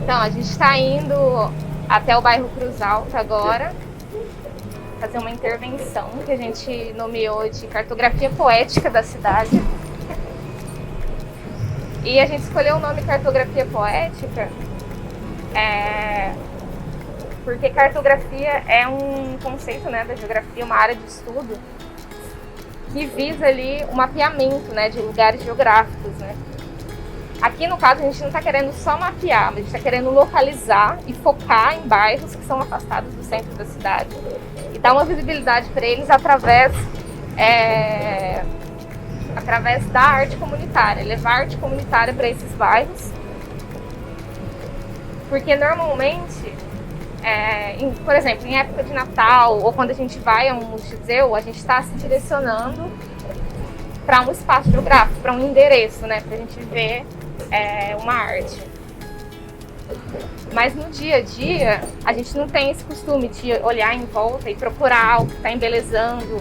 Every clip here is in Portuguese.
Então, a gente está indo até o bairro Cruz Alta agora, fazer uma intervenção que a gente nomeou de cartografia poética da cidade. E a gente escolheu o nome cartografia poética porque cartografia é um conceito, né, da geografia, uma área de estudo que visa ali o mapeamento, né, de lugares geográficos, né. Aqui, no caso, a gente não está querendo só mapear, mas a gente está querendo localizar e focar em bairros que são afastados do centro da cidade e dar uma visibilidade para eles através da arte comunitária, levar arte comunitária para esses bairros. Porque normalmente, por exemplo, em época de Natal ou quando a gente vai a um museu, a gente está se direcionando para um espaço geográfico, para um endereço, né, para a gente ver uma arte. Mas no dia a dia, a gente não tem esse costume de olhar em volta e procurar algo que está embelezando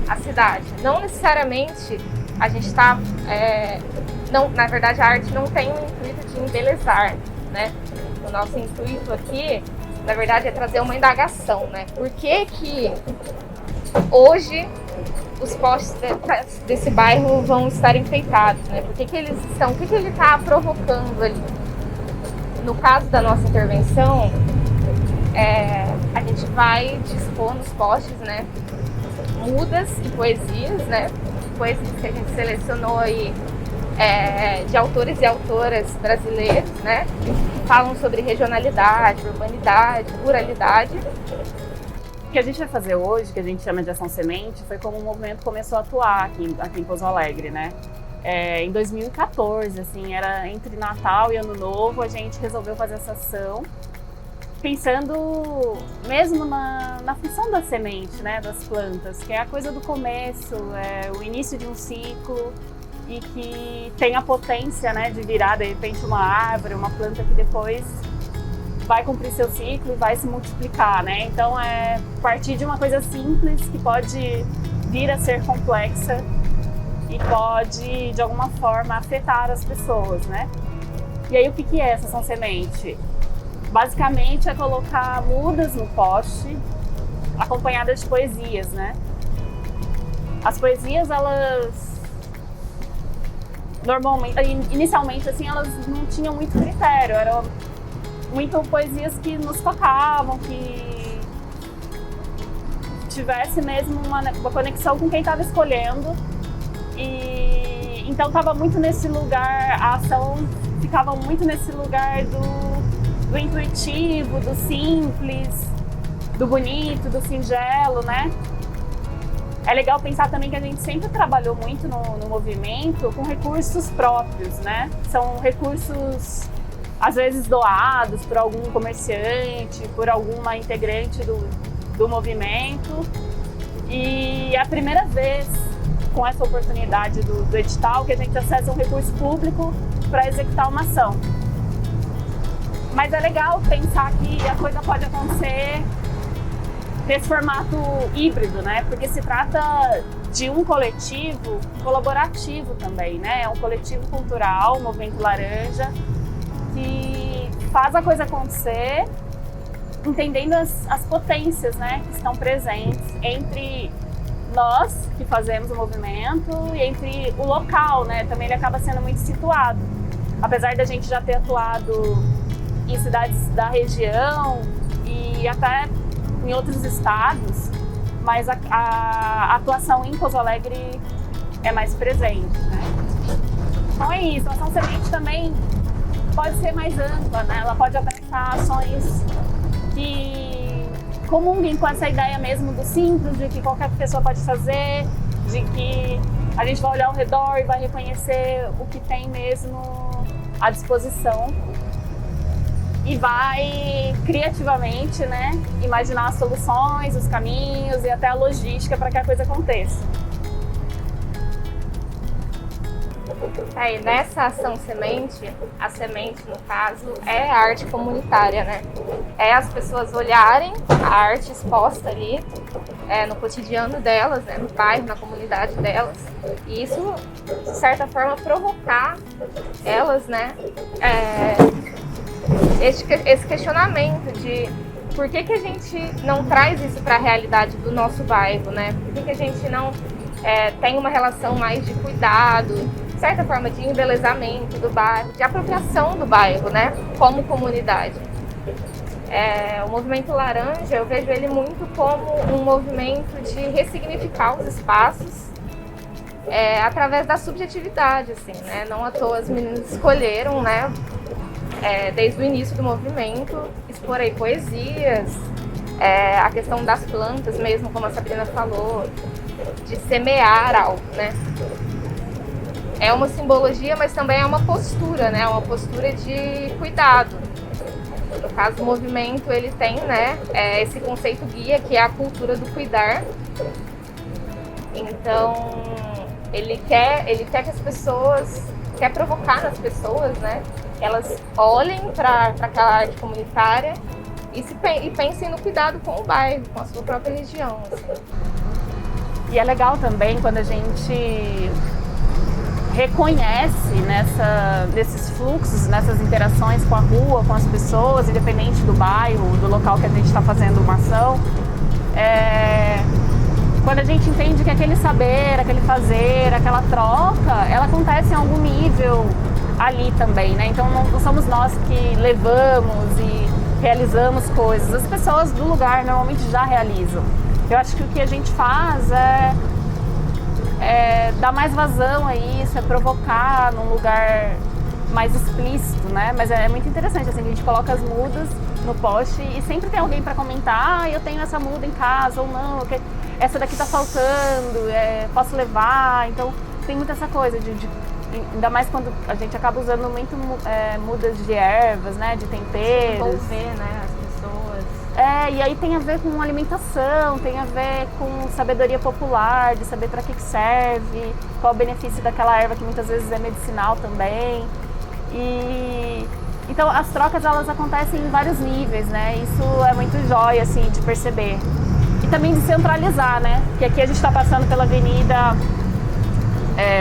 a cidade. Não necessariamente a gente está... na verdade, a arte não tem o intuito de embelezar, né? O nosso intuito aqui, na verdade, é trazer uma indagação, né? Por que que hoje os postes desse bairro vão estar enfeitados, né? Por que eles estão? O que ele está provocando ali? No caso da nossa intervenção, a gente vai dispor nos postes, né, mudas e poesias, né? Poesias que a gente selecionou aí de autores e autoras brasileiros, né? Que falam sobre regionalidade, urbanidade, ruralidade. O que a gente vai fazer hoje, que a gente chama de Ação Semente, foi como o movimento começou a atuar aqui em Pouso Alegre, né? Em 2014, assim, era entre Natal e Ano Novo, a gente resolveu fazer essa ação, pensando mesmo na função da semente, né, das plantas, que é a coisa do começo, o início de um ciclo e que tem a potência, né, de virar, de repente, uma árvore, uma planta que depois vai cumprir seu ciclo e vai se multiplicar, né? Então, partir de uma coisa simples que pode vir a ser complexa e pode, de alguma forma, afetar as pessoas, né? E aí, o que é essa ação semente? Basicamente, é colocar mudas no poste, acompanhadas de poesias, né? As poesias, elas... inicialmente, assim, elas não tinham muito critério, eram muito poesias que nos tocavam, que tivesse mesmo uma conexão com quem estava escolhendo. E então estava muito nesse lugar, a ação ficava muito nesse lugar do intuitivo, do simples, do bonito, do singelo, né? É legal pensar também que a gente sempre trabalhou muito no movimento com recursos próprios, né? São recursos, às vezes, doados por algum comerciante, por alguma integrante do movimento. E é a primeira vez, com essa oportunidade do edital, que a gente acessa um recurso público para executar uma ação. Mas é legal pensar que a coisa pode acontecer nesse formato híbrido, né? Porque se trata de um coletivo colaborativo também, né? É um coletivo cultural, o Movimento Laranja, que faz a coisa acontecer, entendendo as potências, né, que estão presentes entre nós que fazemos o movimento e entre o local, né? Também ele acaba sendo muito situado. Apesar da gente já ter atuado em cidades da região e até em outros estados, mas a atuação em Pouso Alegre é mais presente, né? Então é isso, a Ação Semente também pode ser mais ampla, né? Ela pode abraçar ações que comunguem com essa ideia mesmo do simples, de que qualquer pessoa pode fazer, de que a gente vai olhar ao redor e vai reconhecer o que tem mesmo à disposição e vai criativamente, né, imaginar as soluções, os caminhos e até a logística para que a coisa aconteça. E nessa ação semente, a semente, no caso, é a arte comunitária, né? É as pessoas olharem a arte exposta ali no cotidiano delas, né? No bairro, na comunidade delas. E isso, de certa forma, provocar elas, né? esse questionamento de por que a gente não traz isso para a realidade do nosso bairro, né? Por que a gente não tem uma relação mais de cuidado, de certa forma de embelezamento do bairro, de apropriação do bairro, né? Como comunidade. O movimento laranja, eu vejo ele muito como um movimento de ressignificar os espaços através da subjetividade, assim, né? Não à toa as meninas escolheram, né? Desde o início do movimento, expor aí poesias, a questão das plantas mesmo, como a Sabrina falou, de semear algo, né? É uma simbologia, mas também é uma postura, né? Uma postura de cuidado. No caso do movimento, ele tem, né, esse conceito guia, que é a cultura do cuidar. Então, ele quer que as pessoas, quer provocar nas pessoas, né? Elas olhem para aquela arte comunitária e pensem no cuidado com o bairro, com a sua própria região. Assim. E é legal também quando a gente reconhece nesses fluxos, nessas interações com a rua, com as pessoas, independente do bairro, do local que a gente está fazendo uma ação, quando a gente entende que aquele saber, aquele fazer, aquela troca, ela acontece em algum nível ali também, né? Então não somos nós que levamos e realizamos coisas, as pessoas do lugar normalmente já realizam. Eu acho que o que a gente faz é dar mais vazão a isso, é provocar num lugar mais explícito, né? Mas é muito interessante, assim, a gente coloca as mudas no post e sempre tem alguém para comentar, eu tenho essa muda em casa ou não, essa daqui tá faltando, posso levar, então tem muita essa coisa ainda mais quando a gente acaba usando muito mudas de ervas, né, de temperos. Envolver, né, as pessoas. E aí tem a ver com alimentação, tem a ver com sabedoria popular, de saber para que serve, qual o benefício daquela erva que muitas vezes é medicinal também. Então as trocas elas acontecem em vários níveis, né? Isso é muito jóia assim de perceber. E também de centralizar, né? Porque aqui a gente está passando pela Avenida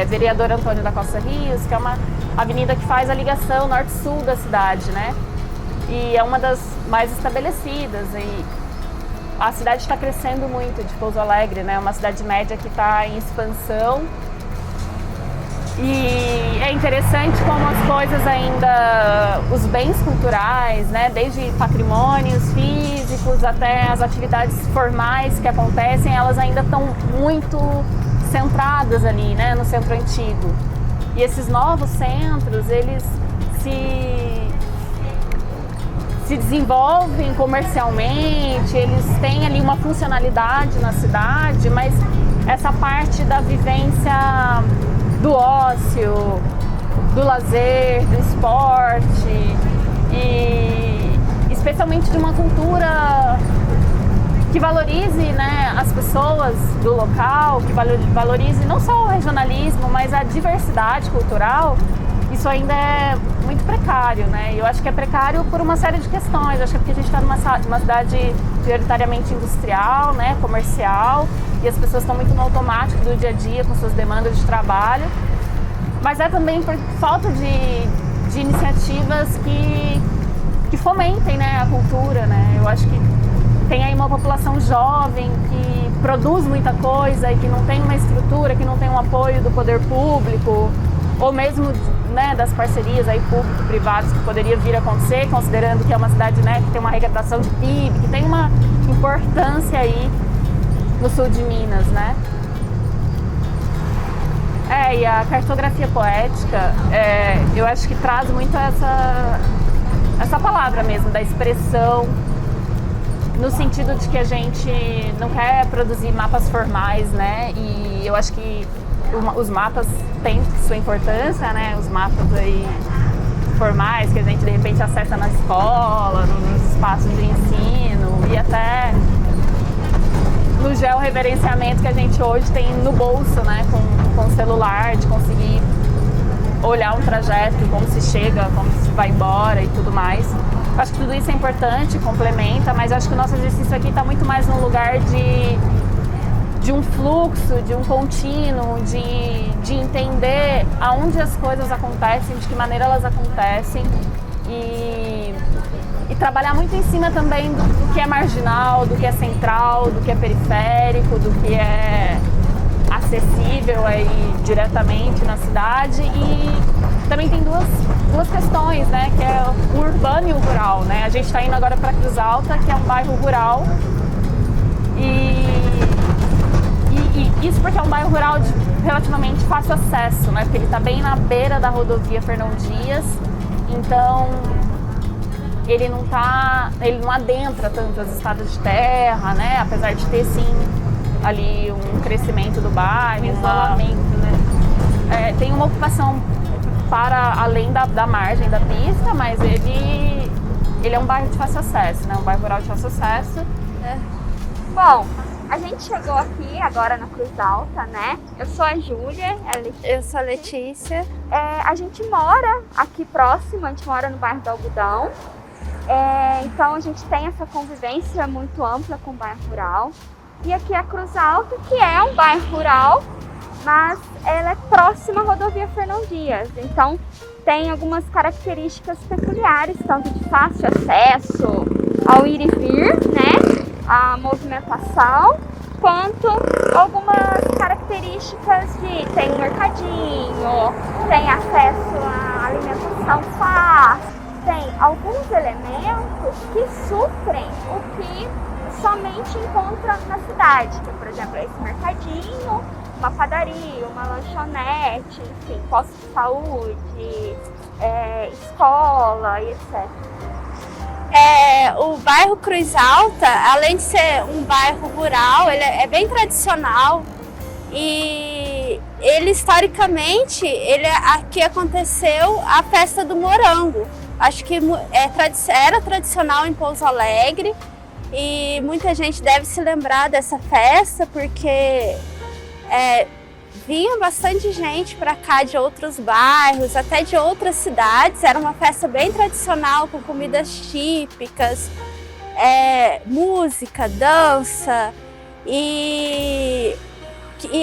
Vereador Antônio da Costa Rios, que é uma avenida que faz a ligação norte-sul da cidade, né? E é uma das mais estabelecidas e a cidade está crescendo muito de Pouso Alegre, né? Uma cidade média que está em expansão e é interessante como as coisas ainda, os bens culturais, né? Desde patrimônios físicos até as atividades formais que acontecem, elas ainda estão muito centradas ali, né? No centro antigo. E esses novos centros, eles se desenvolvem comercialmente, eles têm ali uma funcionalidade na cidade, mas essa parte da vivência do ócio, do lazer, do esporte e especialmente de uma cultura que valorize, né, as pessoas do local, que valorize não só o regionalismo, mas a diversidade cultural. Isso ainda é muito precário, né? E eu acho que é precário por uma série de questões. Eu acho que é porque a gente está numa cidade prioritariamente industrial, né? Comercial, e as pessoas estão muito no automático do dia a dia com suas demandas de trabalho. Mas é também por falta de iniciativas que fomentem, né, a cultura, né? Eu acho que tem aí uma população jovem que produz muita coisa e que não tem uma estrutura, que não tem um apoio do poder público, ou mesmo, né, das parcerias aí público-privadas que poderia vir a acontecer, considerando que é uma cidade, né, que tem uma arrecadação de PIB, que tem uma importância aí no sul de Minas, né? E a cartografia poética, eu acho que traz muito essa palavra mesmo, da expressão, no sentido de que a gente não quer produzir mapas formais, né? E eu acho que os mapas têm sua importância, né? Os mapas aí formais que a gente de repente acessa na escola, nos espaços de ensino e até no georreferenciamento que a gente hoje tem no bolso, né? Com o celular, de conseguir olhar um trajeto, como se chega, como se vai embora e tudo mais. Eu acho que tudo isso é importante, complementa, mas eu acho que o nosso exercício aqui está muito mais num lugar de um fluxo, de um contínuo, de entender aonde as coisas acontecem, de que maneira elas acontecem e trabalhar muito em cima também do que é marginal, do que é central, do que é periférico, do que é acessível aí diretamente na cidade. E também tem duas questões, né, que é o urbano e o rural, né? A gente está indo agora para Cruz Alta, que é um bairro rural, e isso porque é um bairro rural de relativamente fácil acesso, né? Porque ele está bem na beira da rodovia Fernão Dias, então ele não adentra tanto as estradas de terra, né? Apesar de ter sim ali um crescimento do bairro, isolamento, né? Tem uma ocupação para além da margem da pista, mas ele é um bairro de fácil acesso, né? Um bairro rural de fácil acesso. Bom, a gente chegou aqui agora na Cruz Alta, né? Eu sou a Júlia. Eu sou a Letícia. A gente mora aqui próximo, a gente mora no bairro do Algodão. Então a gente tem essa convivência muito ampla com o bairro rural. E aqui é a Cruz Alta, que é um bairro rural, mas ela é próxima à rodovia Fernão Dias. Então tem algumas características peculiares, tanto de fácil acesso ao ir e vir, né? A movimentação, quanto algumas características de tem um mercadinho, tem acesso à alimentação fácil, tem alguns elementos que suprem o que somente encontra na cidade, que, por exemplo, esse mercadinho, uma padaria, uma lanchonete, enfim, posto de saúde, escola e etc. O bairro Cruz Alta, além de ser um bairro rural, ele é bem tradicional e ele historicamente, aqui aconteceu a festa do morango. Acho que era tradicional em Pouso Alegre e muita gente deve se lembrar dessa festa porque vinha bastante gente para cá de outros bairros, até de outras cidades. Era uma festa bem tradicional, com comidas típicas, música, dança. E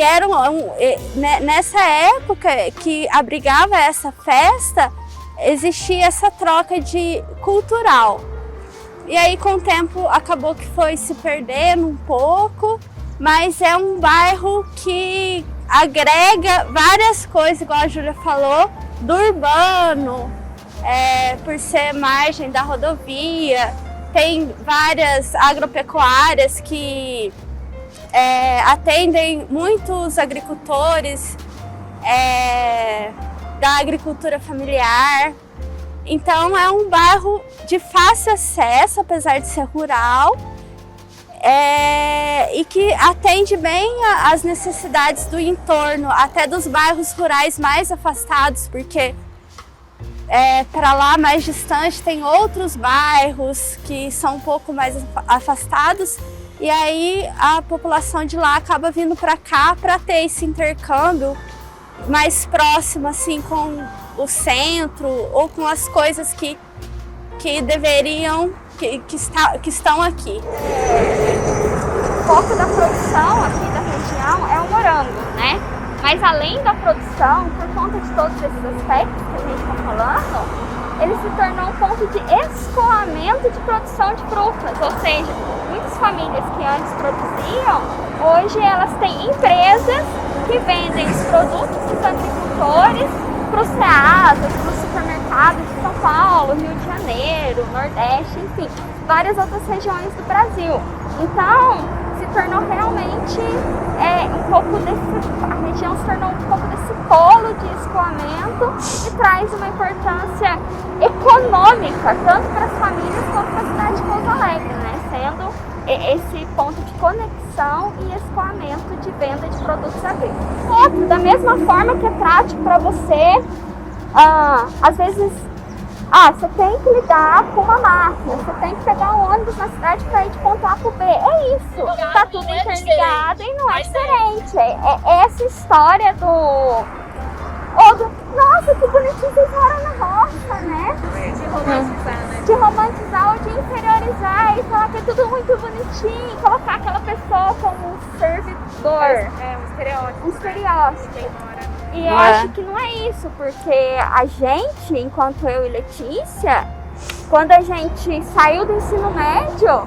era nessa época que abrigava essa festa, existia essa troca cultural. E aí, com o tempo, acabou que foi se perdendo um pouco, mas é um bairro que agrega várias coisas, igual a Júlia falou, do urbano, por ser margem da rodovia. Tem várias agropecuárias que atendem muitos agricultores da agricultura familiar. Então é um bairro de fácil acesso, apesar de ser rural, e que atende bem às necessidades do entorno, até dos bairros rurais mais afastados, porque para lá mais distante tem outros bairros que são um pouco mais afastados, e aí a população de lá acaba vindo para cá para ter esse intercâmbio mais próximo assim com o centro ou com as coisas que deveriam, que estão aqui. O foco da produção aqui da região é o morango, né? Mas além da produção, por conta de todos esses aspectos que a gente está falando, ele se tornou um ponto de escoamento de produção de frutas. Ou seja, muitas famílias que antes produziam, hoje elas têm empresas que vendem os produtos dos agricultores para os ceasas, para os supermercados de São Paulo, Rio de Janeiro, Nordeste, enfim, várias outras regiões do Brasil. Então, se tornou realmente a região se tornou um pouco desse polo de escoamento e traz uma importância econômica, tanto para as famílias quanto para a cidade de Pouso Alegre, né? Sendo esse ponto de conexão e escoamento de venda de produtos agrícolas. Outro, da mesma forma que é prático para você, às vezes, você tem que lidar com uma máquina, você tem que pegar um ônibus na cidade para ir de ponto A para o B. É isso, está tudo interligado e não é diferente. É essa história nossa, que bonitinho, vocês moram na roça, né? De romantizar, né? De romantizar ou de inferiorizar e falar que é tudo muito bonitinho, colocar aquela pessoa como um servidor. Um estereótipo. Um estereótipo. Quem mora E eu acho que não é isso, porque a gente, enquanto eu e Letícia, quando a gente saiu do ensino médio,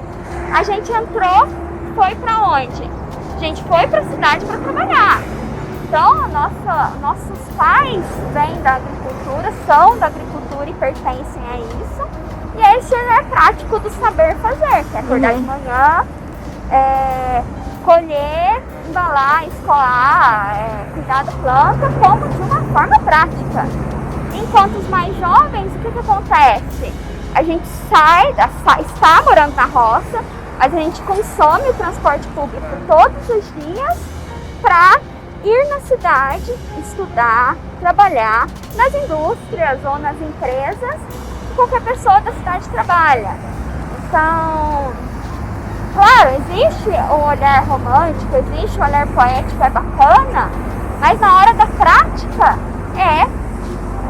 a gente entrou, foi para onde? A gente foi para a cidade para trabalhar. Então, nossos pais vêm da agricultura, são da agricultura e pertencem a isso. E esse é prático do saber fazer, que é acordar de manhã, colher, embalar, escoar, cuidar da planta, como de uma forma prática. Enquanto os mais jovens, o que acontece? A gente está morando na roça, mas a gente consome o transporte público todos os dias para ir na cidade, estudar, trabalhar nas indústrias ou nas empresas que qualquer pessoa da cidade trabalha. Então, claro, existe o olhar romântico, existe o olhar poético, é bacana, mas na hora da prática é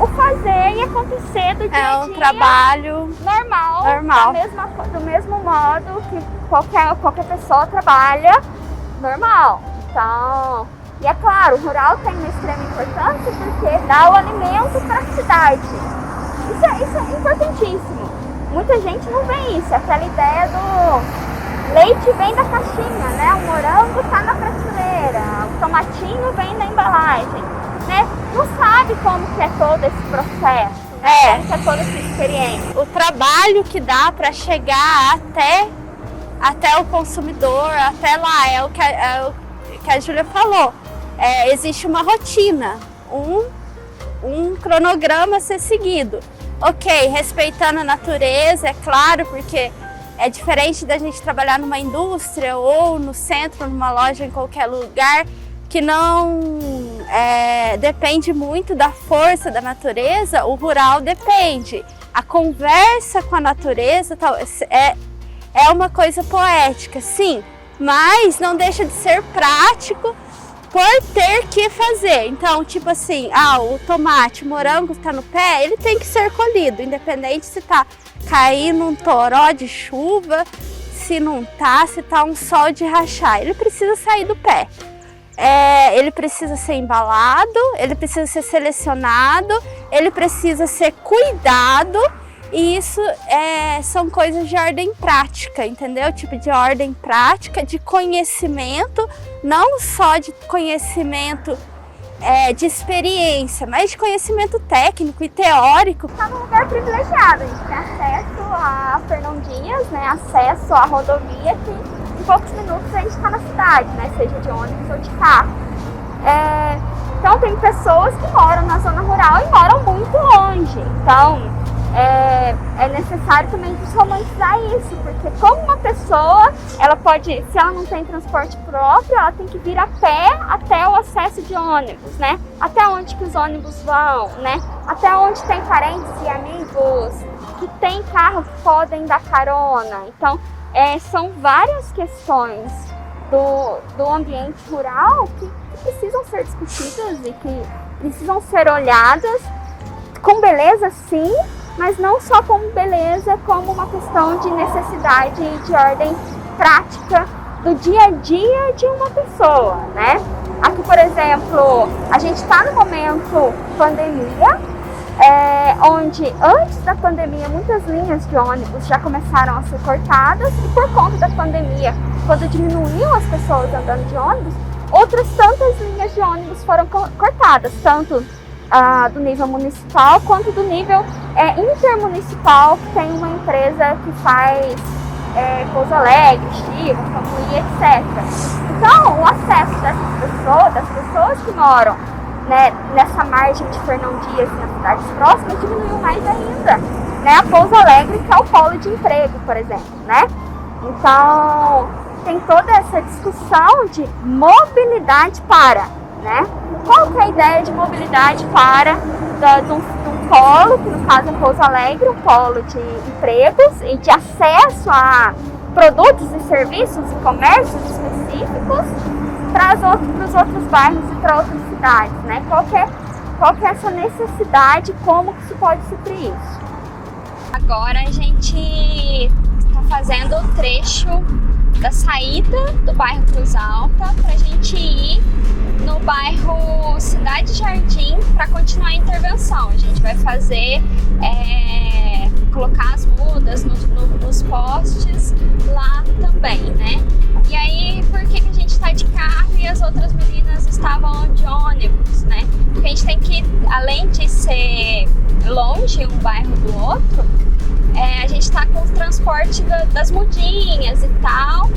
o fazer e acontecer do dia a dia. É um trabalho normal. Do mesmo modo que qualquer pessoa trabalha normal. Então, e é claro, o rural tem uma extrema importância porque dá o alimento para a cidade. Isso é importantíssimo. Muita gente não vê isso, aquela ideia do leite vem da caixinha, né? O morango está na prateleira, o tomatinho vem na embalagem, né? Não sabe como que é todo esse processo, né? Como que é toda essa experiência. O trabalho que dá para chegar até o consumidor, até lá, é o que a Júlia falou. Existe uma rotina, um cronograma a ser seguido. Ok, respeitando a natureza, é claro, porque é diferente da gente trabalhar numa indústria ou no centro, numa loja, em qualquer lugar, que não depende muito da força da natureza. O rural depende. A conversa com a natureza é uma coisa poética, sim, mas não deixa de ser prático por ter que fazer. Então, tipo assim, o tomate, o morango está no pé, ele tem que ser colhido, independente se está caindo um toró de chuva, se não tá, se tá um sol de rachar, ele precisa sair do pé. Ele precisa ser embalado, ele precisa ser selecionado, ele precisa ser cuidado. E isso são coisas de ordem prática, entendeu? Tipo de ordem prática, de conhecimento, não só de conhecimento de experiência, mas de conhecimento técnico e teórico. Está num lugar privilegiado, a gente tem acesso a Fernão Dias, né? Acesso à rodovia, que em poucos minutos a gente está na cidade, né? Seja de ônibus ou de carro. Então tem pessoas que moram na zona rural e moram muito longe. Então é necessário também desromantizar isso, porque como uma pessoa, ela pode, se ela não tem transporte próprio, ela tem que vir a pé até o acesso de ônibus, né? Até onde que os ônibus vão, né? Até onde tem parentes e amigos que tem carro que podem dar carona. Então, são várias questões do ambiente rural que precisam ser discutidas e que precisam ser olhadas com beleza, sim, mas não só como beleza, como uma questão de necessidade e de ordem prática do dia a dia de uma pessoa, né? Aqui, por exemplo, a gente está no momento pandemia, onde antes da pandemia muitas linhas de ônibus já começaram a ser cortadas e por conta da pandemia, quando diminuíam as pessoas andando de ônibus, outras tantas linhas de ônibus foram cortadas, tanto do nível municipal quanto do nível intermunicipal, que tem uma empresa que faz Pouso Alegre, Chico, Cambuí, etc. Então, o acesso das pessoas que moram, né, nessa margem de Fernão Dias e nas cidades próximas diminuiu mais ainda, né, a Pouso Alegre, que é o polo de emprego, por exemplo, né? Então, tem toda essa discussão de mobilidade para, né? Qual que é a ideia de mobilidade para de um polo, que no caso é Pouso Alegre, um polo de empregos e de acesso a produtos e serviços e comércios específicos para os outros bairros e para outras cidades, né? Qual que é essa necessidade, como que se pode suprir isso? Agora a gente está fazendo o trecho da saída do bairro Cruz Alta para a gente ir no bairro Cidade Jardim para continuar a intervenção. A gente vai fazer, colocar as mudas nos postes lá também, né? E aí, por que a gente está de carro e as outras meninas estavam de ônibus, né? Porque a gente tem que, além de ser longe um bairro do outro, a gente está com o transporte das mudinhas e tal,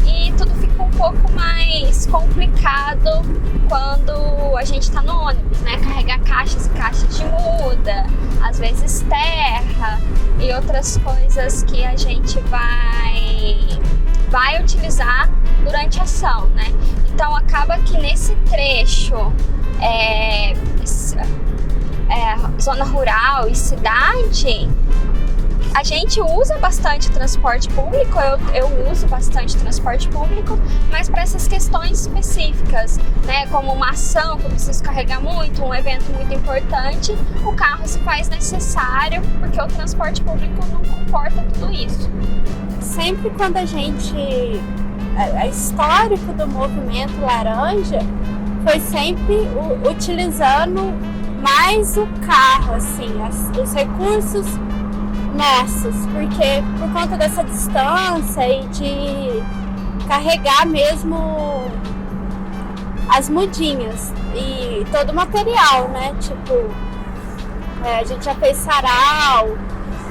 e tudo fica um pouco mais complicado quando a gente está no ônibus, né? Carregar caixas e caixas de muda, às vezes terra e outras coisas que a gente vai utilizar durante a ação, né? Então acaba que nesse trecho zona rural e cidade, a gente usa bastante transporte público, eu uso bastante transporte público, mas para essas questões específicas, né, como uma ação que eu preciso carregar muito, um evento muito importante, o carro se faz necessário, porque o transporte público não comporta tudo isso. Sempre quando a histórico do movimento laranja foi sempre utilizando mais o carro, assim, os recursos nossos, porque por conta dessa distância e de carregar mesmo as mudinhas e todo o material, né? Tipo, a gente já fez sarau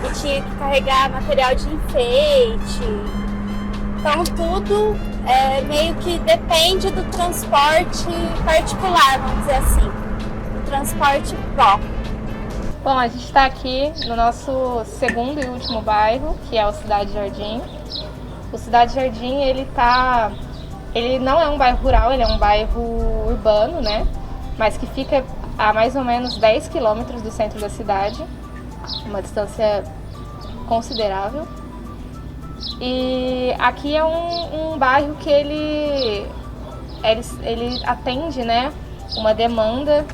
e tinha que carregar material de enfeite. Então tudo meio que depende do transporte particular, vamos dizer assim, do transporte próprio. Bom, a gente está aqui no nosso segundo e último bairro, que é o Cidade Jardim. O Cidade Jardim, ele não é um bairro rural, ele é um bairro urbano, né? Mas que fica a mais ou menos 10 quilômetros do centro da cidade, uma distância considerável. E aqui é um bairro que ele atende, né, uma demanda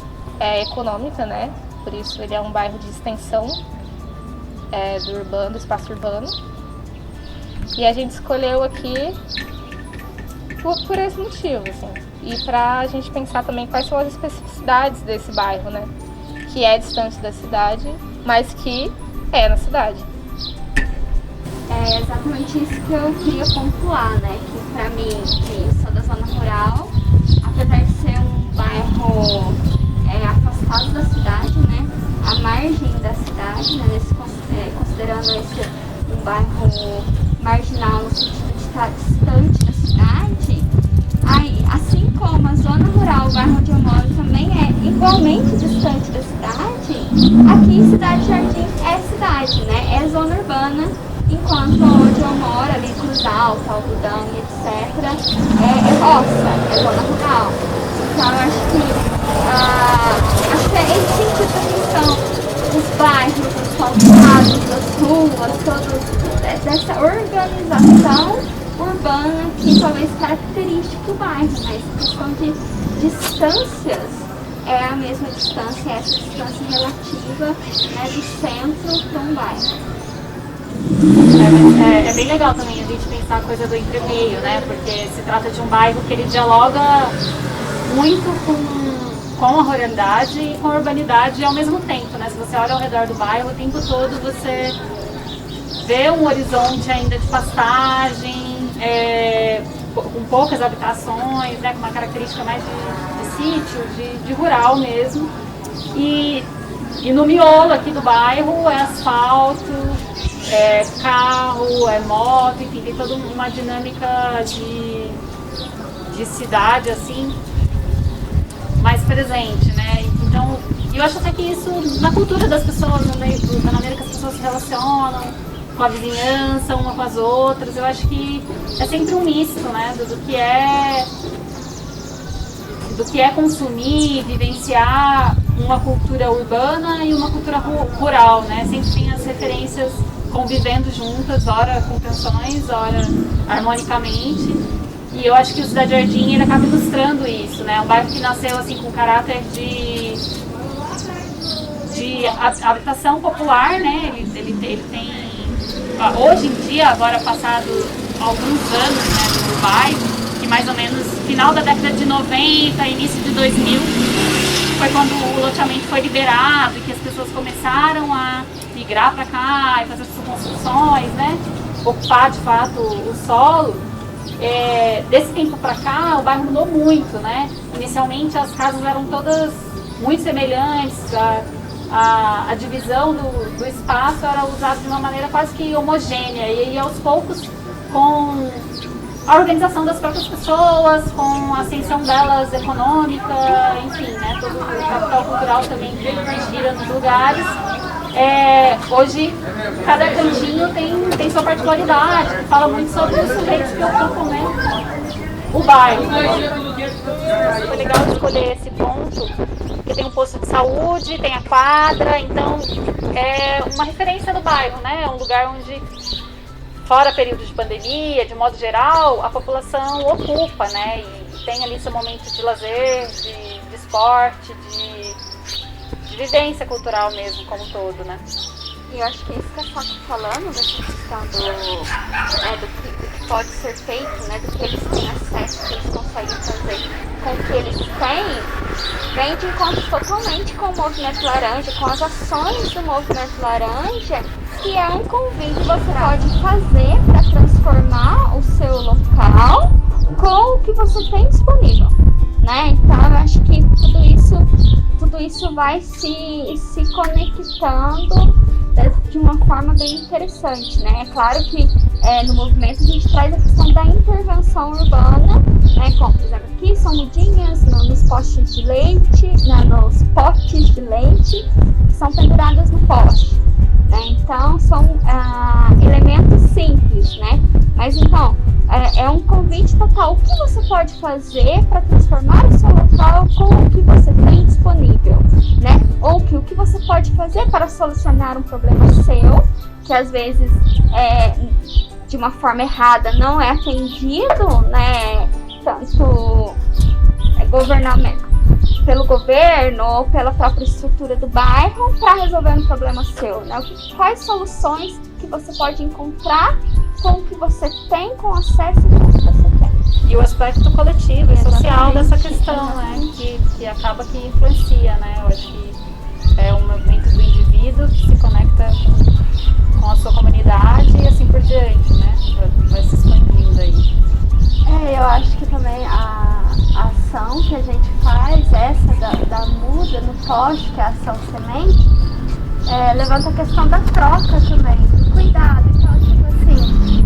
econômica, né? Por isso ele é um bairro de extensão do espaço urbano. E a gente escolheu aqui por esse motivo, assim. E para a gente pensar também quais são as especificidades desse bairro, né? Que é distante da cidade, mas que é na cidade. É exatamente isso que eu queria pontuar, né? Que pra mim, que sou da zona rural, apesar de ser um bairro afastado da cidade, né? A margem da cidade, né? Considerando esse um bairro marginal no sentido de estar distante da cidade, aí, assim como a zona rural, o bairro onde eu moro, também é igualmente distante da cidade, aqui em Cidade Jardim é cidade, né? É zona urbana, enquanto onde eu moro, ali Cruz Alta, Algodão e etc., é roça, é zona rural. Então eu acho que é esse sentido da questão dos bairros asfaltados, das ruas, dessa organização urbana que talvez característica o bairro, né? Essa questão de distâncias é a mesma distância, essa distância relativa, né, do centro para um bairro. É bem legal também a gente pensar a coisa do entremeio, né? Porque se trata de um bairro que ele dialoga muito com a ruralidade e com a urbanidade ao mesmo tempo, né? Se você olha ao redor do bairro, o tempo todo você vê um horizonte ainda de pastagem, com poucas habitações, né? Com uma característica mais de sítio, de rural mesmo. E no miolo aqui do bairro é asfalto, é carro, é moto, enfim, tem toda uma dinâmica de cidade, assim, mais presente, né? Então, eu acho até que isso, na cultura das pessoas, na maneira que as pessoas se relacionam com a vizinhança, uma com as outras, eu acho que é sempre um misto, né? Do que é consumir, vivenciar uma cultura urbana e uma cultura rural, né? Sempre tem as referências convivendo juntas, ora com tensões, ora harmonicamente. E eu acho que o Cidade Jardim ele acaba ilustrando isso, né? Um bairro que nasceu assim com caráter de habitação popular, né? Ele tem, hoje em dia, agora passado alguns anos, né, do bairro, que mais ou menos final da década de 90, início de 2000, foi quando o loteamento foi liberado e que as pessoas começaram a migrar para cá e fazer as construções, né? Ocupar de fato o solo. Desse tempo para cá, o bairro mudou muito, né? Inicialmente as casas eram todas muito semelhantes, a divisão do espaço era usada de uma maneira quase que homogênea, e aí aos poucos, com a organização das próprias pessoas, com a ascensão delas econômica, enfim, né? Todo o capital cultural também que gira nos lugares. Hoje, cada cantinho tem sua particularidade, que fala muito sobre os sujeitos que ocupam, né, o bairro. Foi legal escolher esse ponto, porque tem um posto de saúde, tem a quadra, então é uma referência do bairro, né? É um lugar onde, fora período de pandemia, de modo geral, a população ocupa, né? E tem ali seu momento de lazer, de esporte, de vivência cultural mesmo, como um todo, né? E eu acho que isso que a Sá está falando, dessa questão do que pode ser feito, né, do que eles têm acesso, que eles conseguem fazer com o que eles têm, vem de encontro totalmente com o Movimento Laranja, com as ações do Movimento Laranja, que é um convite que você pode fazer para transformar o seu local com o que você tem disponível, né? Então eu acho que tudo isso vai se conectando de uma forma bem interessante, né? É claro que no movimento a gente traz a questão da intervenção urbana, né? Como, por exemplo, aqui são mudinhas nos potes de leite, nos potes de leite que são penduradas no poste, né? Então são elementos simples, né? Mas então é um convite total. O que você pode fazer para transformar o seu local com o que você tem disponível, né? Ou o que você pode fazer para solucionar um problema seu, que às vezes de uma forma errada não é atendido, né? Tanto pelo governo ou pela própria estrutura do bairro para resolver um problema seu, né? Quais soluções que você pode encontrar com o que você tem, com acesso e com o que você tem. E o aspecto coletivo e social dessa questão, né? Que acaba que influencia, né? Eu acho que é um movimento do indivíduo que se conecta com a sua comunidade e assim por diante, né? Vai se expandindo aí. Eu acho que também a ação que a gente faz, essa da muda no poste, que é a ação semente, levanta a questão da troca também, do cuidado. Então, tipo assim,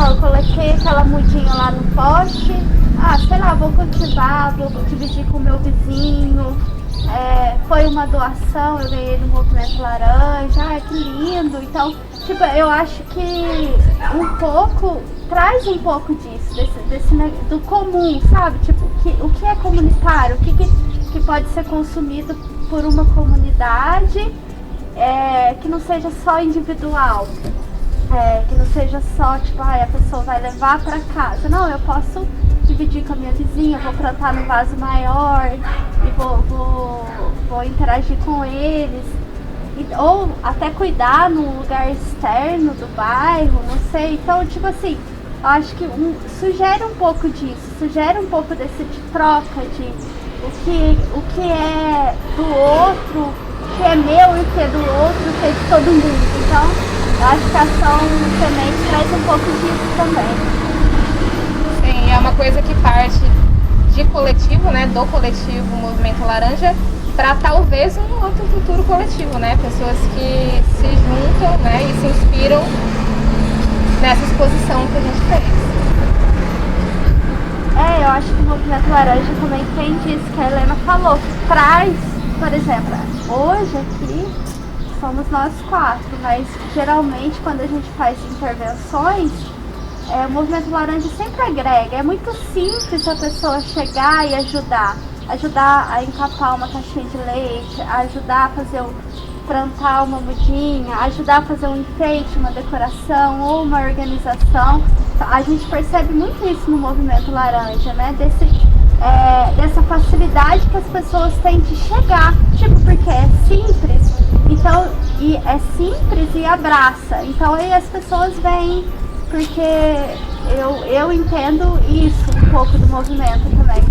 eu coloquei aquela mudinha lá no poste, sei lá, vou cultivar, vou dividir com o meu vizinho, foi uma doação, eu ganhei no Movimento Laranja, que lindo. Então, tipo, eu acho que traz um pouco disso, do comum, sabe? Tipo, o que é comunitário, o que pode ser consumido por uma comunidade, que não seja só individual, que não seja só, tipo, a pessoa vai levar para casa. Não, eu posso dividir com a minha vizinha, vou plantar no vaso maior e vou interagir com eles. Ou até cuidar num lugar externo do bairro, não sei. Então, tipo assim, eu acho que sugere um pouco disso, sugere um pouco desse de troca, de o que é do outro, o que é meu e o que é do outro, o que é de todo mundo. Então, eu acho que a ação semente traz um pouco disso também. Sim, é uma coisa que parte de coletivo, né, do coletivo Movimento Laranja, para talvez um outro futuro coletivo, né, pessoas que se juntam, né, e se inspiram nessa exposição que a gente fez. Eu acho que o Movimento Laranja também tem disso que a Helena falou, que traz, por exemplo, hoje aqui somos nós 4, mas geralmente quando a gente faz intervenções, o Movimento Laranja sempre agrega. É muito simples a pessoa chegar e ajudar a encapar uma caixinha de leite, ajudar a fazer plantar uma mudinha, ajudar a fazer um enfeite, uma decoração ou uma organização. A gente percebe muito isso no Movimento Laranja, né? Dessa facilidade que as pessoas têm de chegar, tipo, porque é simples, então, e é simples e abraça. Então aí as pessoas vêm porque eu entendo isso um pouco do movimento também.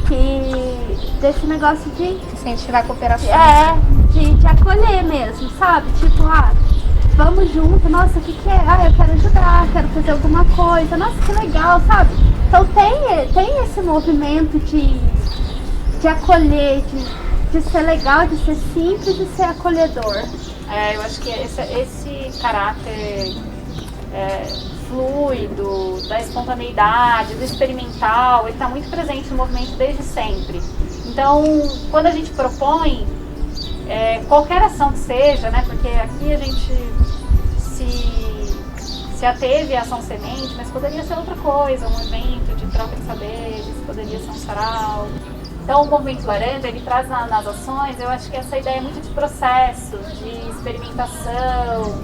Que desse negócio de incentivar a cooperação. De acolher mesmo, sabe? Tipo, vamos junto, nossa, o que é? Eu quero ajudar, quero fazer alguma coisa, nossa, que legal, sabe? Então tem esse movimento de acolher, de ser legal, de ser simples, de ser acolhedor. Eu acho que esse caráter fluido, da espontaneidade, do experimental, ele está muito presente no movimento desde sempre. Então, quando a gente propõe qualquer ação que seja, né, porque aqui a gente se ateve à ação semente, mas poderia ser outra coisa, um evento de troca de saberes, poderia ser um sarau. Então, o Movimento Laranja, ele traz nas ações, eu acho que essa ideia muito de processo, de experimentação,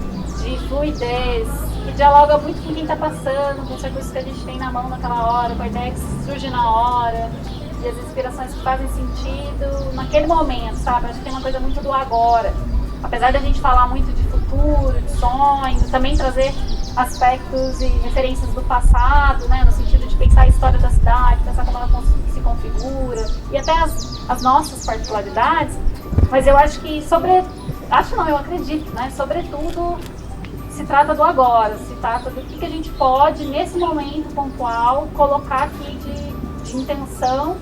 de fluidez, que dialoga muito com quem está passando, com os recursos que a gente tem na mão naquela hora, com a ideia que surge na hora, e as inspirações que fazem sentido naquele momento, sabe? Acho que tem uma coisa muito do agora. Apesar da gente falar muito de futuro, de sonho, também trazer aspectos e referências do passado, né? No sentido de pensar a história da cidade, pensar como ela se configura, e até as nossas particularidades, mas eu acho que eu acredito, né? Sobretudo, se trata do agora, se trata do que a gente pode, nesse momento pontual, colocar aqui de intenção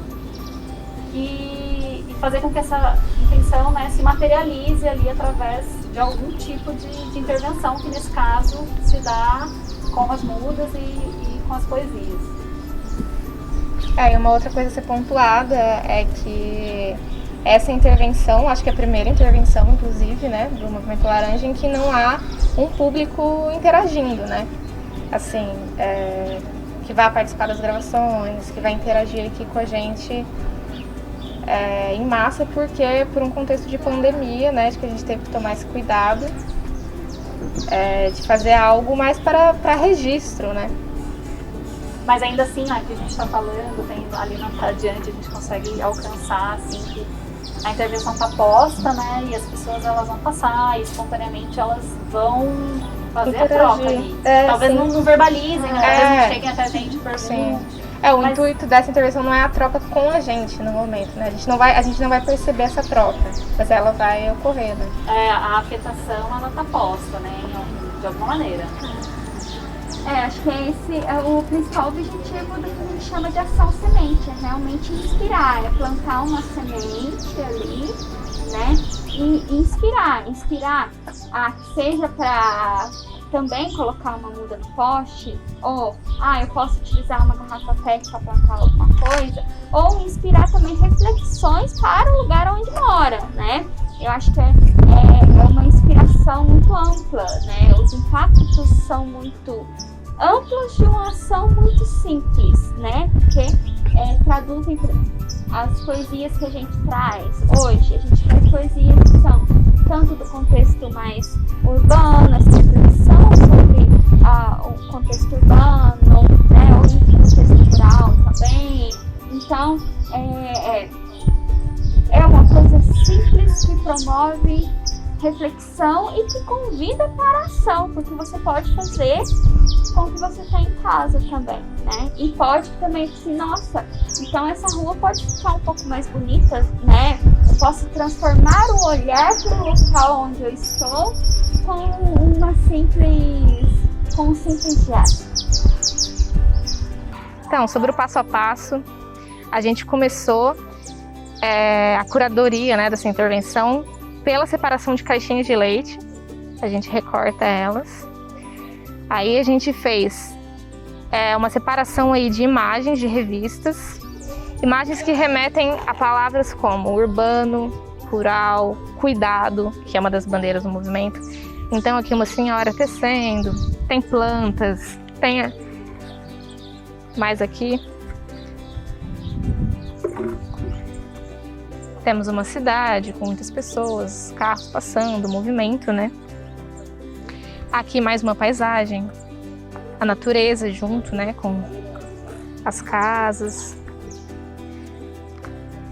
e fazer com que essa intenção, né, se materialize ali através de algum tipo de intervenção, que nesse caso se dá com as mudas e com as poesias. E uma outra coisa a ser pontuada é que essa intervenção, acho que é a primeira intervenção, inclusive, né, do Movimento Laranja, em que não há um público interagindo, né? Assim, que vai participar das gravações, que vai interagir aqui com a gente em massa, porque por um contexto de pandemia, né, de que a gente teve que tomar esse cuidado de fazer algo mais para registro, né? Mas ainda assim, que a gente está falando, tem ali adiante a gente consegue alcançar, assim, que a intervenção está posta, né, e as pessoas elas vão passar e espontaneamente elas vão fazer interagir. A troca ali. Talvez não verbalizem, né? Talvez não cheguem até a gente e perguntem. O intuito dessa intervenção não é a troca com a gente no momento, né? A gente não vai perceber essa troca, mas ela vai ocorrer, né? A afetação, ela tá posta, né? De alguma maneira. Acho que esse é o principal objetivo do que a gente chama de ação semente, é realmente inspirar, é plantar uma semente ali, né? E inspirar, seja para também colocar uma muda no poste, ou eu posso utilizar uma garrafa PET para plantar alguma coisa, ou inspirar também reflexões para o lugar onde mora, né? Eu acho que é uma inspiração muito ampla, né? Os impactos são muito amplos de uma ação muito simples, né? Porque traduzem as poesias que a gente traz hoje. A gente traz poesias que são tanto do contexto mais urbano, essa reflexão sobre o contexto urbano, né? Ou no contexto rural também. Então, é uma coisa simples que promove reflexão e que convida para a ação, porque você pode fazer com o que você tem em casa também, né? E pode também assim, nossa, então essa rua pode ficar um pouco mais bonita, né? Eu posso transformar o olhar para o local onde eu estou com um simples gesto. Então, sobre o passo a passo, a gente começou a curadoria, né, dessa intervenção pela separação de caixinhas de leite. A gente recorta elas. Aí a gente fez uma separação aí de imagens de revistas, imagens que remetem a palavras como urbano, rural, cuidado, que é uma das bandeiras do movimento. Então aqui uma senhora tecendo, tem plantas, tem mais aqui. Temos uma cidade com muitas pessoas, carros passando, movimento, né? Aqui mais uma paisagem, a natureza junto, né, com as casas.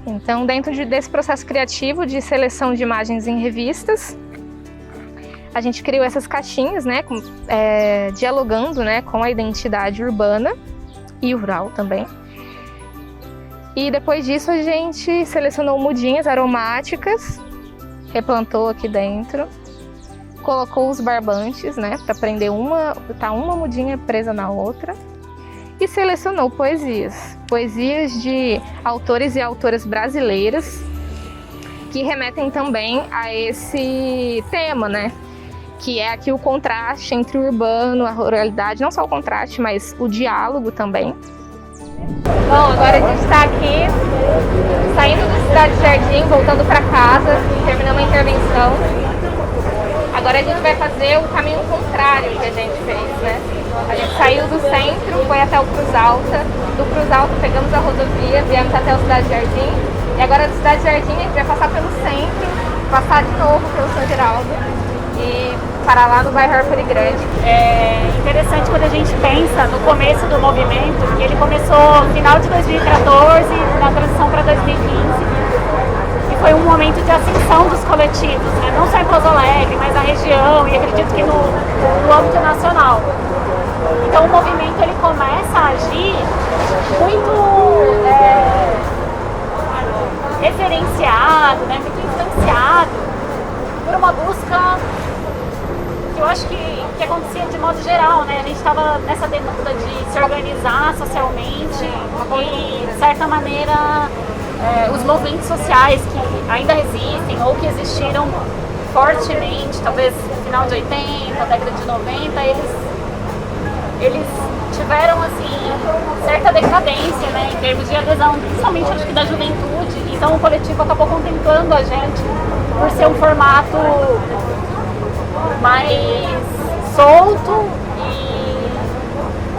Então, dentro desse processo criativo de seleção de imagens em revistas, a gente criou essas caixinhas, né, dialogando, né, com a identidade urbana e rural também. E depois disso a gente selecionou mudinhas aromáticas, replantou aqui dentro, colocou os barbantes, né, para prender uma mudinha presa na outra, e selecionou poesias de autores e autoras brasileiras que remetem também a esse tema, né? Que é aqui o contraste entre o urbano, a ruralidade, não só o contraste, mas o diálogo também. Bom, agora a gente está aqui, saindo do Cidade Jardim, voltando para casa, terminamos a intervenção. Agora a gente vai fazer o caminho contrário que a gente fez, né? A gente saiu do centro, foi até o Cruz Alta, do Cruz Alta pegamos a rodovia, viemos até o Cidade Jardim, e agora do Cidade Jardim a gente vai passar pelo centro, passar de novo pelo São Geraldo e parar lá no bairro Arpuri Grande. É interessante quando a gente pensa no começo do movimento, que ele começou no final de 2014, na transição para 2015. E foi um momento de ascensão dos coletivos, né? Não só em Pouso Alegre, mas na região e acredito que no âmbito nacional. Então o movimento ele começa a agir muito referenciado, né? Muito influenciado por uma busca que eu acho que acontecia de modo geral, né? A gente estava nessa demanda de se organizar socialmente e, de certa maneira, os movimentos sociais que ainda existem ou que existiram fortemente, talvez no final de 80, década de 90, eles tiveram, assim, certa decadência, né, em termos de adesão, principalmente, acho que da juventude. Então o coletivo acabou contemplando a gente por ser um formato mais solto e,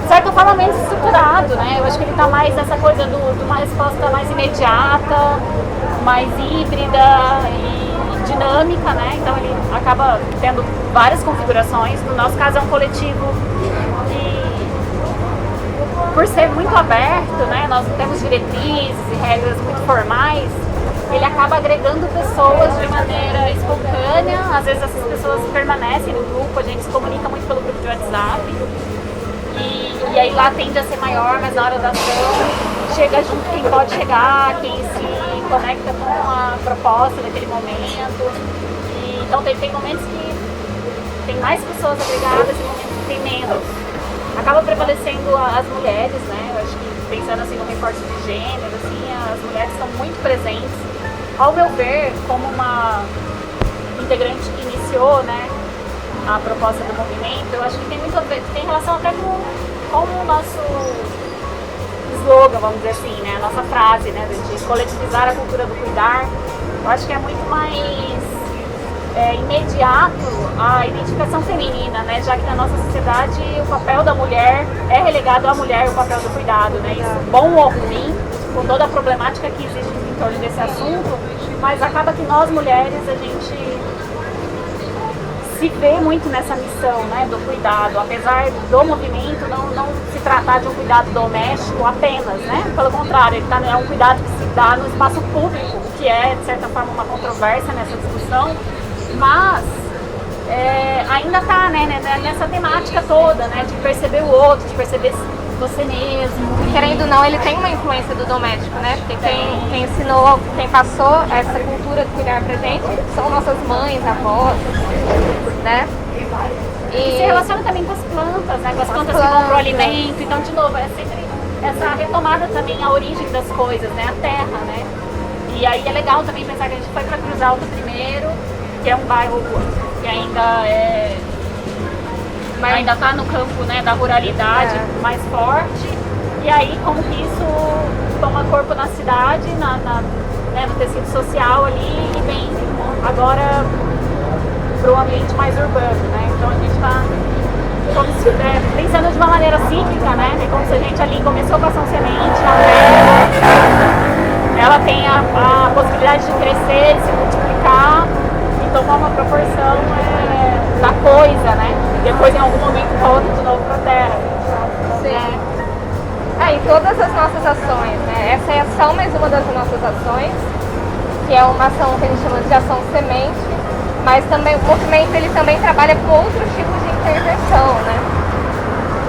de certa forma, menos estruturado, né? Eu acho que ele está mais nessa coisa de uma resposta mais imediata, mais híbrida e dinâmica, né? Então ele acaba tendo várias configurações. No nosso caso é um coletivo que, por ser muito aberto, né? Nós não temos diretrizes e regras muito formais. Ele acaba agregando pessoas de maneira espontânea. Às vezes essas pessoas permanecem no grupo, a gente se comunica muito pelo grupo de WhatsApp. E aí lá tende a ser maior, mas na hora da ação chega junto quem pode chegar, quem se conecta com a proposta daquele momento. Então tem momentos que tem mais pessoas agregadas e momentos que tem menos. Acaba prevalecendo as mulheres, né? Eu acho que pensando assim no recorte de gênero, assim, as mulheres estão muito presentes. Ao meu ver, como uma integrante que iniciou, né, a proposta do movimento, eu acho que tem muito a ver, tem relação até com o nosso slogan, vamos dizer assim, né, a nossa frase, né, de coletivizar a cultura do cuidar. Eu acho que é muito mais imediato a identificação feminina, né, já que na nossa sociedade o papel da mulher é relegado à mulher, o papel do cuidado, né, isso, bom ou ruim, com toda a problemática que existe em torno desse assunto, mas acaba que nós mulheres, a gente se vê muito nessa missão, né, do cuidado, apesar do movimento não se tratar de um cuidado doméstico apenas, né, pelo contrário, é um cuidado que se dá no espaço público, que é, de certa forma, uma controvérsia nessa discussão, mas ainda está, né, nessa temática toda, né, de perceber o outro, de perceber você mesmo. Querendo ou não, ele tem uma influência do doméstico, né? Porque quem ensinou, quem passou essa cultura de cuidar pra gente são nossas mães, avós, né? E se relaciona também com as plantas, né? Com as plantas que vão pro alimento. Então, de novo, é sempre essa retomada também à origem das coisas, né? A terra, né? E aí é legal também pensar que a gente foi pra Cruz Alta primeiro, que é um bairro que ainda está no campo, né, da ruralidade mais forte, e aí como que isso toma corpo na cidade, né, no tecido social ali, e vem agora para o ambiente mais urbano, né? Então a gente está pensando de uma maneira cíclica, né? É como se a gente ali começou com a São Semente, ela tem a possibilidade de crescer, de se multiplicar e tomar uma proporção da coisa, né? E depois em algum momento volta de novo para a terra. Sim. Em todas as nossas ações, né? Essa é só mais uma das nossas ações, que é uma ação que a gente chama de ação semente, Mas também o movimento ele também trabalha com outros tipos de intervenção, né?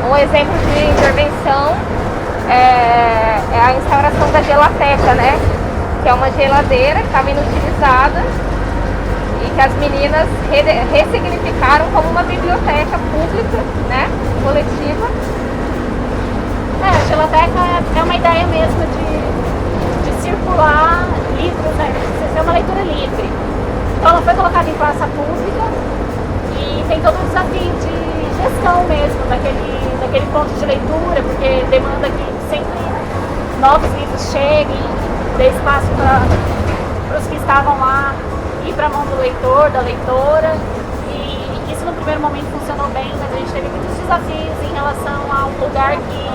Um exemplo de intervenção é a instauração da gelateca, né? Que é uma geladeira que estava inutilizada e que as meninas ressignificaram como uma biblioteca pública, né? Coletiva. A gelateca é uma ideia mesmo de circular livros, né? Ser uma leitura livre. Então ela foi colocada em praça pública e tem todo o desafio de gestão mesmo daquele ponto de leitura, porque demanda que sempre novos livros cheguem, dê espaço para os que estavam lá ir para a mão do leitor, da leitora. E isso no primeiro momento funcionou bem, mas a gente teve muitos desafios em relação a um lugar que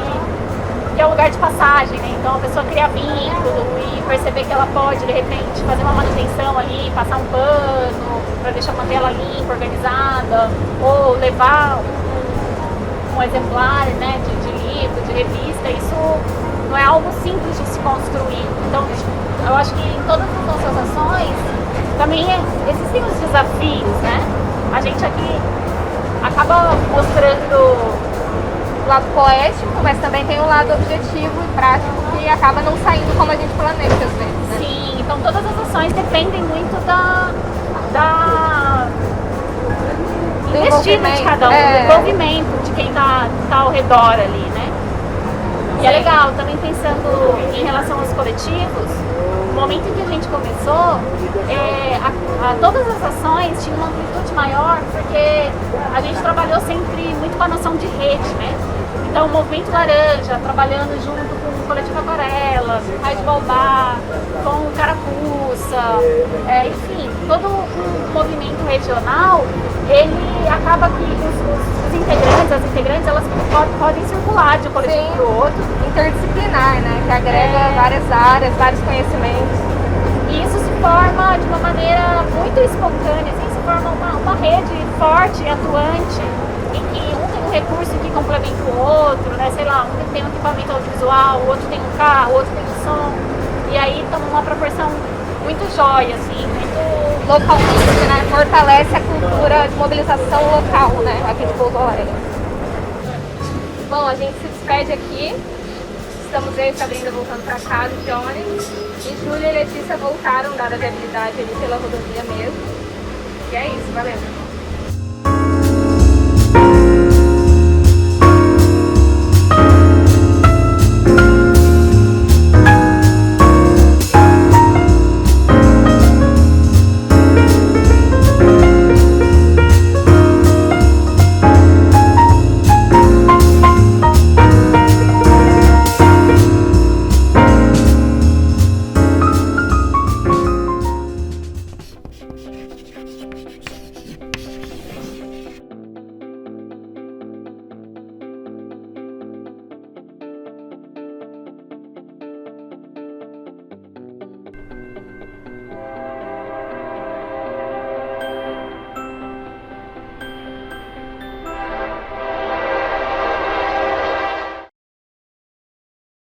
é um lugar de passagem, né? Então a pessoa cria vínculo e perceber que ela pode, de repente, fazer uma manutenção ali, passar um pano para manter ela limpa, organizada, ou levar um exemplar, né, de livro, de revista. Isso não é algo simples de se construir. Então eu acho que em todas as nossas ações também existem os desafios, né? A gente aqui acaba mostrando o lado poético, mas também tem o lado objetivo e prático que acaba não saindo como a gente planeja às vezes, né? Sim, então todas as ações dependem muito do investido de cada um, do envolvimento de quem está ao redor ali, né? E é legal, também pensando em relação aos coletivos, no momento em que a gente começou, todas as ações tinham uma amplitude maior, porque a gente trabalhou sempre muito com a noção de rede, né? Então, o Movimento Laranja, trabalhando junto com o Coletivo Aquarela, Rádio Baobá, com o Carapuça, enfim, todo o movimento regional, ele acaba que os integrantes, as integrantes, elas podem circular de um coletivo para o outro. Interdisciplinar, né? Que agrega várias áreas, vários conhecimentos. E isso se forma de uma maneira muito espontânea, assim, se forma uma rede forte e atuante, em que um tem um recurso que complementa o outro, né? Sei lá, um tem um equipamento audiovisual, o outro tem um carro, o outro tem um som. E aí toma uma proporção muito jóia, assim, muito localmente, né? Fortalece a cultura de mobilização local, né? Aqui de Pouso Alegre. Bom, a gente se despede aqui. Estamos eu e Sabrina voltando para casa de ônibus. E Júlia e Letícia voltaram, dada a viabilidade ali pela rodovia mesmo. E é isso, valeu!